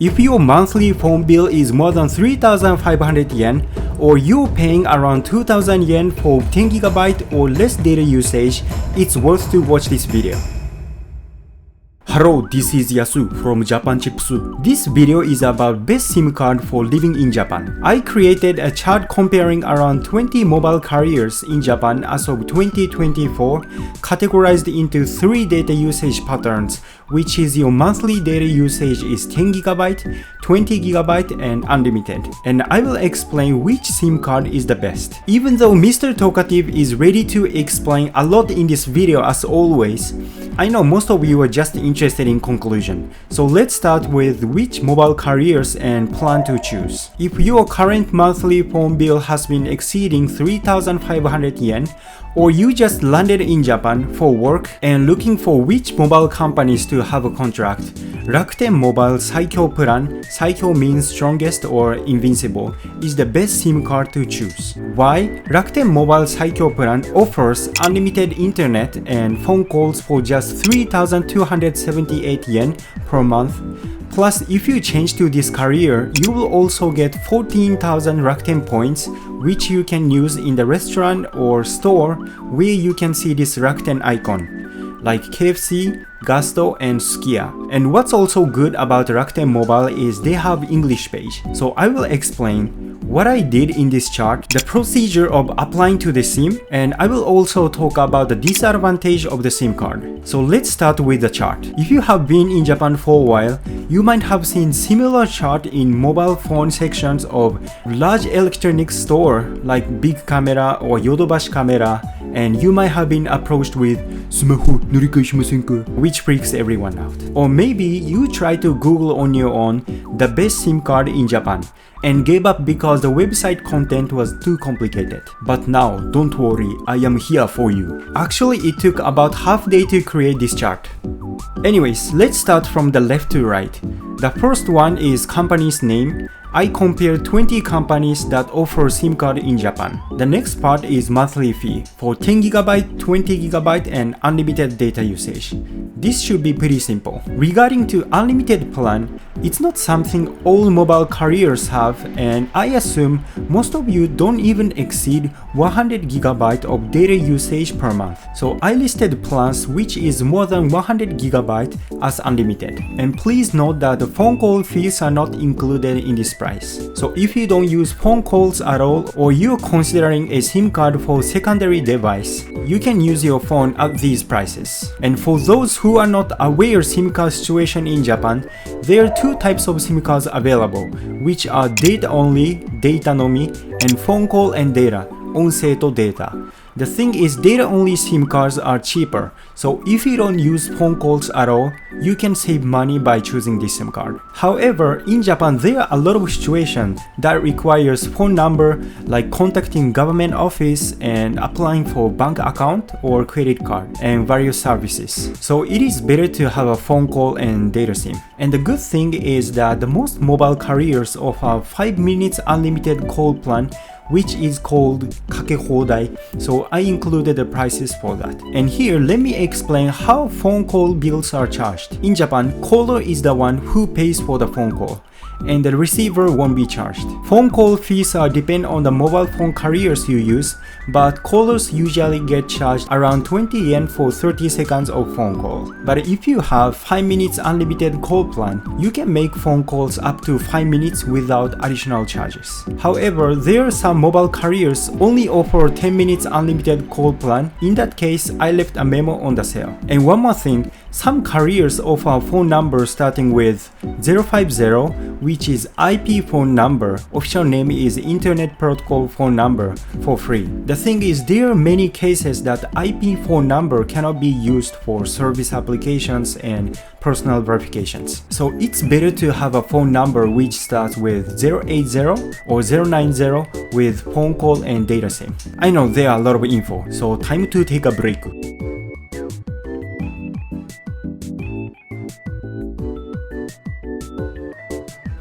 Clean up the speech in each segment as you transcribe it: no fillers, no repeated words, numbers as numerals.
If your monthly phone bill is more than 3,500 yen, or you're paying around 2,000 yen for 10 GB or less data usage, it's worth to watch this video. Hello, this is Yasu from Japan Chips. This video is about best SIM card for living in Japan. I created a chart comparing around 20 mobile carriers in Japan as of 2024, categorized into 3 data usage patterns, which is your monthly data usage is 10 GB, 20 GB and unlimited. And I will explain which SIM card is the best. Even though Mr. Talkative is ready to explain a lot in this video as always, I know most of you are just interested in conclusion. So let's start with which mobile carriers and plan to choose. If your current monthly phone bill has been exceeding 3,500 yen, or you just landed in Japan for work and looking for which mobile companies to have a contract, Rakuten Mobile Saikyo Plan, Saikyo means strongest or invincible, is the best SIM card to choose. Why? Rakuten Mobile Saikyo Plan offers unlimited internet and phone calls for just 3,278 yen per month. Plus, if you change to this carrier, you will also get 14,000 Rakuten points, which you can use in the restaurant or store where you can see this Rakuten icon, like KFC, Gasto and Sukiya. And what's also good about Rakuten Mobile is they have English page. So I will explain what I did in this chart, the procedure of applying to the SIM, and I will also talk about the disadvantage of the SIM card. So let's start with the chart. If you have been in Japan for a while, you might have seen similar chart in mobile phone sections of large electronics store like Big Camera or Yodobashi Camera, and you might have been approached with "Sumaho norikai shimasen ka?" which freaks everyone out. Or maybe you try to Google on your own the best SIM card in Japan and gave up because the website content was too complicated. But now, don't worry, I am here for you. Actually, it took about half day to create this chart. Anyways, let's start from the left to right. The first one is company's name. I compared 20 companies that offer SIM card in Japan. The next part is monthly fee for 10 GB, 20 GB and unlimited data usage. This should be pretty simple. Regarding to unlimited plan, it's not something all mobile carriers have, and I assume most of you don't even exceed 100 GB of data usage per month. So I listed plans which is more than 100 GB as unlimited. And please note that the phone call fees are not included in this price. So if you don't use phone calls at all, or you're considering a SIM card for secondary device, you can use your phone at these prices. And for those who are not aware SIM card situation in Japan, there are 2 types of SIM cards available, which are data only, data nomi, and phone call and data, onsei to data. The thing is, data only SIM cards are cheaper, so if you don't use phone calls at all, you can save money by choosing this SIM card. However, in Japan, there are a lot of situations that requires phone number, like contacting government office and applying for bank account or credit card and various services. So it is better to have a phone call and data SIM. And the good thing is that the most mobile carriers offer 5 minutes unlimited call plan, which is called Kakehodai, so I included the prices for that. And here, let me explain how phone call bills are charged. In Japan, caller is the one who pays for the phone call, and the receiver won't be charged. Phone call fees depend on the mobile phone carriers you use, but callers usually get charged around 20 yen for 30 seconds of phone call. But if you have 5 minutes unlimited call plan, you can make phone calls up to 5 minutes without additional charges. However, there are some mobile carriers only offer 10 minutes unlimited call plan. In that case, I left a memo on the sale. And one more thing, some carriers offer phone number starting with 050, which is IP phone number, official name is Internet Protocol phone number, for free. The thing is, there are many cases that IP phone number cannot be used for service applications and personal verifications. So it's better to have a phone number which starts with 080 or 090 with phone call and data SIM. I know there are a lot of info, so time to take a break.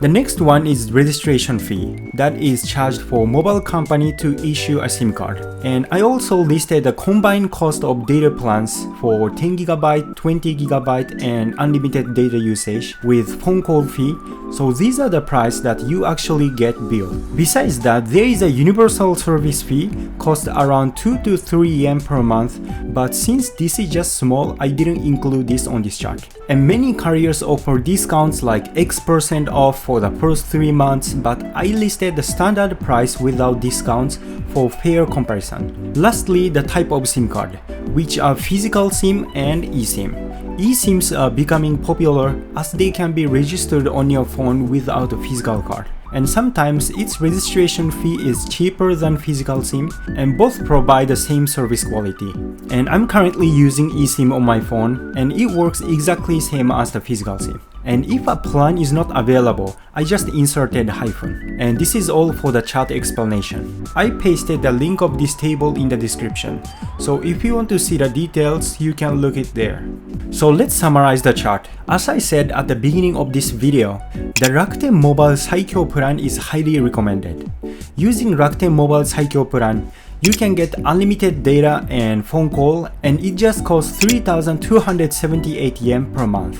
The next one is registration fee that is charged for mobile company to issue a SIM card. And I also listed the combined cost of data plans for 10GB, 20GB and unlimited data usage with phone call fee. So these are the price that you actually get billed. Besides that, there is a universal service fee cost around 2 to 3 yen per month, but since this is just small, I didn't include this on this chart. And many carriers offer discounts like X% off for the first 3 months, but I listed the standard price without discounts for fair comparison. Lastly, the type of SIM card, which are physical SIM and eSIM. eSIMs are becoming popular as they can be registered on your phone without a physical card. And sometimes its registration fee is cheaper than physical SIM, and both provide the same service quality. And I'm currently using eSIM on my phone, and it works exactly same as the physical SIM. And if a plan is not available, I just inserted hyphen. And this is all for the chart explanation. I pasted the link of this table in the description. So if you want to see the details, you can look it there. So let's summarize the chart. As I said at the beginning of this video, the Rakuten Mobile Saikyo plan is highly recommended. Using Rakuten Mobile Saikyo plan, you can get unlimited data and phone call, and it just costs 3,278 yen per month.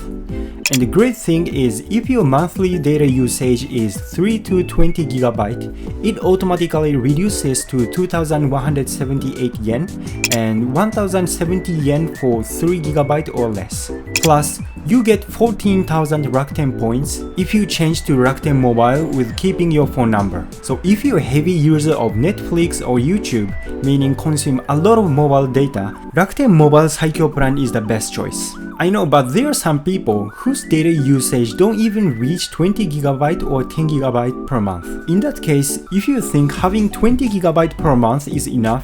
And the great thing is, if your monthly data usage is 3 to 20 GB, it automatically reduces to 2,178 yen and 1,070 yen for 3 GB or less. Plus, you get 14,000 Rakuten points if you change to Rakuten Mobile with keeping your phone number. So if you're a heavy user of Netflix or YouTube, meaning consume a lot of mobile data, Rakuten Mobile Saikyo plan is the best choice. I know, but there are some people whose data usage don't even reach 20 GB or 10 GB per month. In that case, if you think having 20 GB per month is enough,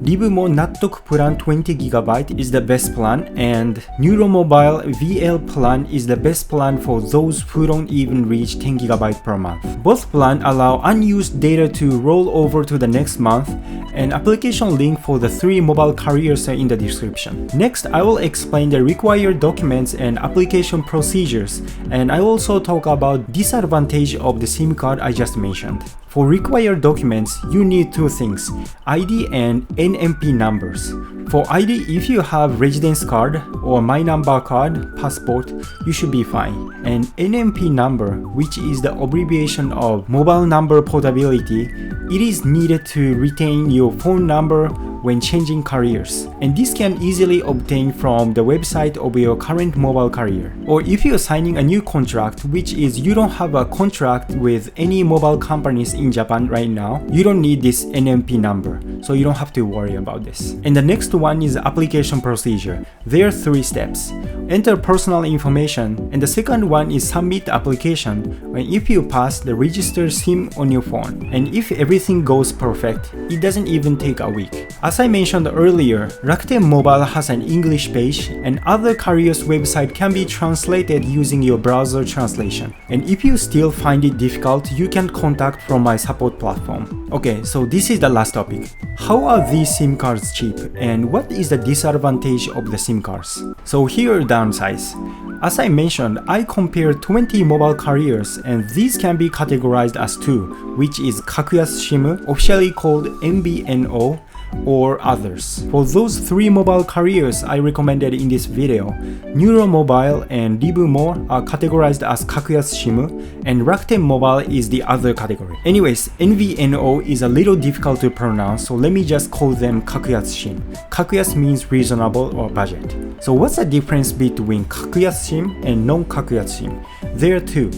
Libumo Nattoku plan 20 GB is the best plan, and Neuromobile VL plan is the best plan for those who don't even reach 10 GB per month. Both plans allow unused data to roll over to the next month, and application link for the 3 mobile carriers are in the description. Next, I will explain the required documents and application procedures, and I also talk about disadvantage of the SIM card I just mentioned. For required documents, you need 2 things, ID and NMP numbers. For ID, if you have residence card or My Number card, passport, you should be fine. And NMP number, which is the abbreviation of mobile number portability, it is needed to retain your phone number when changing carriers. And this can easily obtain from the website of your current mobile carrier. Or if you're signing a new contract, which is you don't have a contract with any mobile companies in Japan right now, you don't need this NMP number, so you don't have to worry about this. And the next one is application procedure. There are 3 steps. Enter personal information, and the second one is submit the application when if you pass the register SIM on your phone. And if everything goes perfect, it doesn't even take a week. As I mentioned earlier, Rakuten Mobile has an English page, and other carriers' website can be translated using your browser translation. And if you still find it difficult, you can contact from my support platform. Okay, so this is the last topic. How are these SIM cards cheap, and what is the disadvantage of the SIM cards? So here are downsides. As I mentioned, I compared 20 mobile carriers, and these can be categorized as 2, which is Kakuyasu SIM, officially called MVNO, or others. For those 3 mobile carriers I recommended in this video, Neuromobile and Libumo are categorized as Kakuyasu SIM, and Rakuten Mobile is the other category. Anyways, MVNO is a little difficult to pronounce, so let me just call them Kakuyasu SIM. Kakuyasu means reasonable or budget. So what's the difference between Kakuyasu SIM and non-Kakuyasu SIM? There are 2.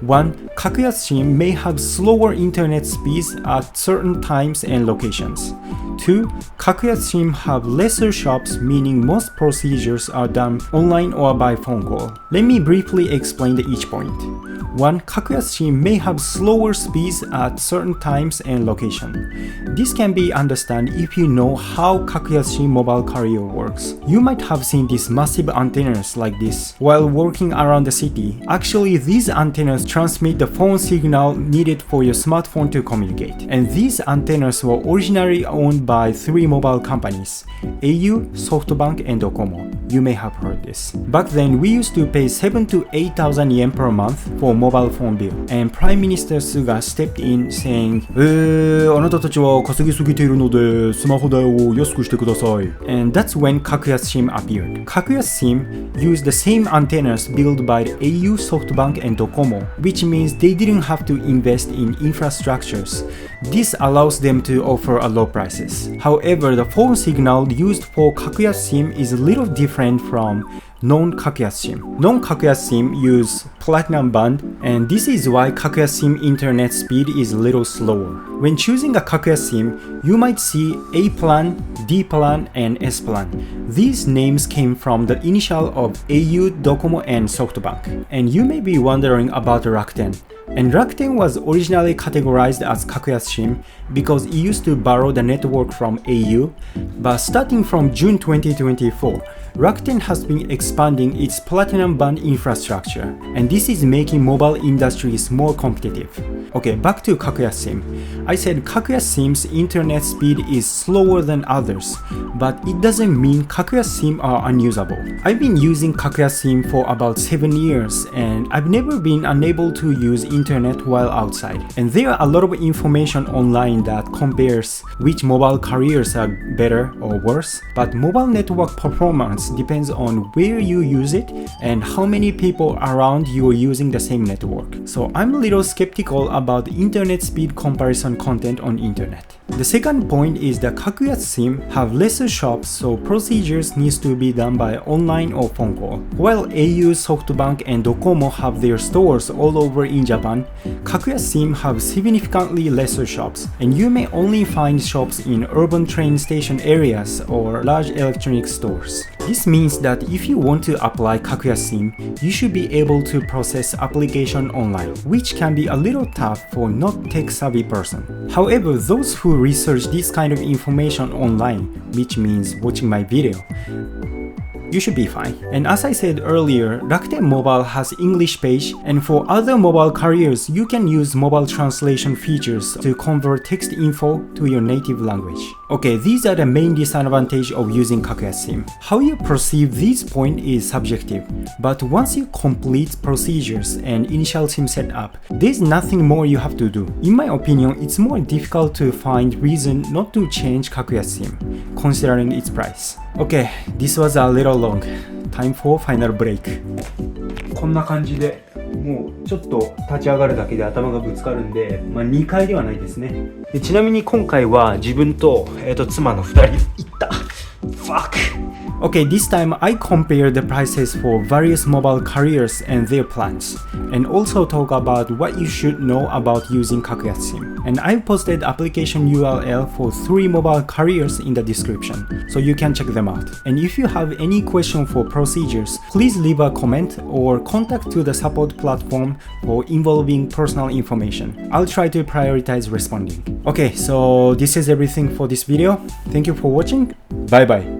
1. Kakuyasu SIM may have slower internet speeds at certain times and locations. 2. Kakuyasu SIM have lesser shops, meaning most procedures are done online or by phone call. Let me briefly explain each point. 1. Kakuyasu SIM may have slower speeds at certain times and location. This can be understood if you know how Kakuyasu SIM mobile carrier works. You might have seen these massive antennas like this while walking around the city. Actually, these antennas transmit the phone signal needed for your smartphone to communicate. And these antennas were originally owned by 3 mobile companies: au, SoftBank, and Docomo. You may have heard this. Back then, we used to pay 7,000 to 8,000 yen per month for mobile phone bill. And Prime Minister Suga stepped in saying, あなたたちは稼ぎすぎているのでスマホ代を安くしてください. And that's when Kakuya SIM appeared. Kakuya SIM used the same antennas built by au, SoftBank, and Docomo, which means they didn't have to invest in infrastructures. This allows them to offer a low prices. However, the phone signal used for Kakuya SIM is a little different from non-Kakuya SIM. Non-Kakuya SIM use platinum band, and this is why Kakuya SIM internet speed is a little slower. When choosing a Kakuya SIM, you might see A plan, D plan, and S plan. These names came from the initial of au, Docomo, and SoftBank. And you may be wondering about Rakuten. And Rakuten was originally categorized as Kakuya SIM because it used to borrow the network from au, but starting from June 2024, Rakuten has been expanding its platinum band infrastructure, and this is making mobile industries more competitive. Okay, back to Kakuya SIM. I said Kakuya SIM's internet speed is slower than others, but it doesn't mean Kakuya SIM are unusable. I've been using Kakuya SIM for about 7 years, and I've never been unable to use internet while outside. And there are a lot of information online that compares which mobile carriers are better or worse, but mobile network performance depends on where you use it and how many people around you are using the same network. So I'm a little skeptical about internet speed comparison content on internet. The second point is that Kakuya SIM have lesser shops, so procedures needs to be done by online or phone call. While au, SoftBank, and Docomo have their stores all over in Japan, Kakuya SIM have significantly lesser shops, and you may only find shops in urban train station areas or large electronic stores. This means that if you want to apply Kakuya SIM, you should be able to process application online, which can be a little tough for not tech-savvy person. However, those who research this kind of information online, which means watching my video, you should be fine. And as I said earlier, Rakuten Mobile has English page, and for other mobile carriers, you can use mobile translation features to convert text info to your native language. Okay, these are the main disadvantages of using Kakuya SIM. How you perceive these points is subjective, but once you complete procedures and initial SIM setup, there's nothing more you have to do. In my opinion, it's more difficult to find reason not to change Kakuya SIM, considering its price. Okay, this was a little long. Time for final break. こんな感じでもうちょっと立ち上がるだけで頭がぶつかるんで、2回ではないですね。でちなみに今回は自分と、妻の2人行った。Fuck! Okay, this time I compare the prices for various mobile carriers and their plans, and also talk about what you should know about using Kakuya SIM. And I've posted application URL for 3 mobile carriers in the description, so you can check them out. And if you have any question for procedures, please leave a comment or contact to the support platform for involving personal information. I'll try to prioritize responding. Okay, so this is everything for this video. Thank you for watching. Bye bye.